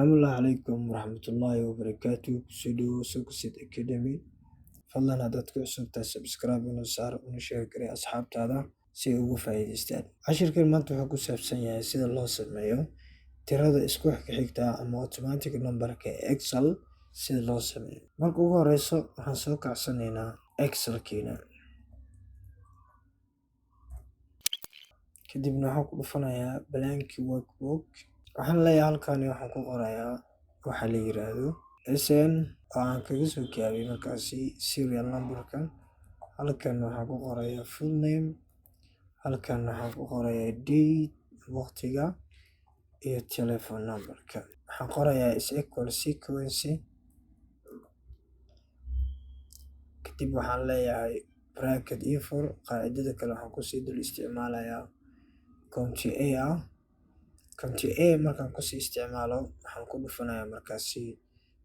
Asalaamu calaykum waraxmatullaahi wabarakaatu. Kusoo dhawow Success Academy. Fadlan haddaad ku cusub tahay subscribe inoo saar una sheeg garay asxaabtaada si ay uga faa'iidaystaan. Cashirkan maanta wuxuu ku saabsan yahay sida loo sameeyo tirada isku xigta ama automatic numberka Excel sida loo sameeyo. Marka ugu horeyso waxaan soo kacsanaynaa Excelkiina. Kadibna waxaan ku dhufanayaa blank workbook. Waxaan leeyahay halkaani waxaan ku qorayaa waxa la yiraahdo SN oo aan kaga soo gaabiyay markaasi serial numberkan. Halkan waxaan ku qorayaa full name. Halkan waxaan ku qorayaa date waqtiga iyo telephone numberka. Waxaan qorayaa is equal sequence. Kadib waxaan leeyahay bracket iyo for qaacidada kale waxaan ku sii dul isticmaalayaa county A. County A markaan ku sii isticmaalo waxaan ku dhufanayaa markaasi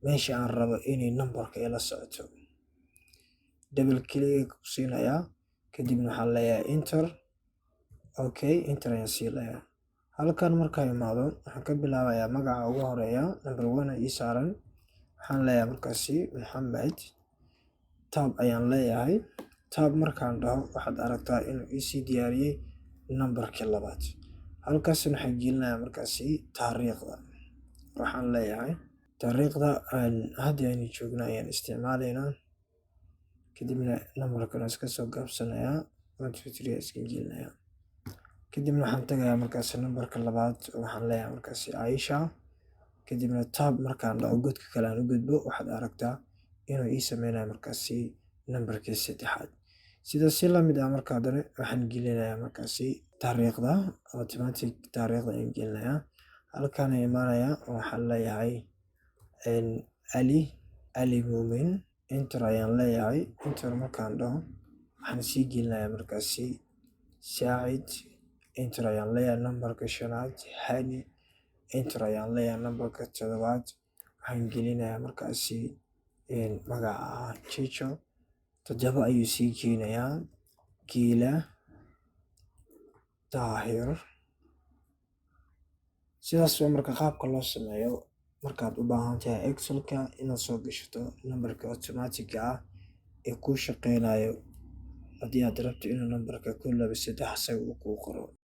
meesha aan rabo inay numberka ila socoto. Double click ku siinayaa. Kadibna waxaan leeyahay enter. Okay, enter ayaan sii leeyahay. Halkan markaan imaado waxaan ka bilaabayaa magaca ugu horeeya number 1 ii saaran. Waxaan leeyahay markaasi Maxamed. Tab ayaan leeyahay. Tab markaan dhaho waxaad aragtaa inuu ii sii diyaariyay numberka labaad. Halkaas waxaan gelinayaa markaasi taariikhda. Waxaan leeyahay taariikhda hadda aynu joogno ayaan isticmaalaynaa. Kadibna numberkan iska soo gaabsanayaa 1 2 3 iska gelinayaa. Kadibna waxaan tagayaa markaasi numberka labaad waxaan leeyahay markaasi Aisha. Kadibna tab markaan dhaho godka kale aan u gudbo waxaad aragtaa inuu ii sameynayo markaasi numberka saddexaad. Sida si la mid ah markaa dane waxaan gelinayaa markaasi taariikhda automatic taariikhda ayaan gelinayaa. Halkaan ayaan imaanayaa waxaan leeyahay Ali Muumin. Enter ayaan leeyahay. Enter markaan dhaho waxaan sii gelinayaa markaasi Saacid. Enter ayaan leeyahay numberka shanaad Hani. Enter ayaan leeyahay numberka toddobaad. Waxaan gelinayaa markaasi magaca Chicho. 7 ayuu sii keenayaa Kiila Daahir. Sidaas waa marka qaabka loo sameeyo markaad u baahan tahay Excelka inaad soo gashato numberka automatic ah ee ku shaqeynayo haddii aad rabto inuu numberka 1 2 3 asaga uu kuu qoro.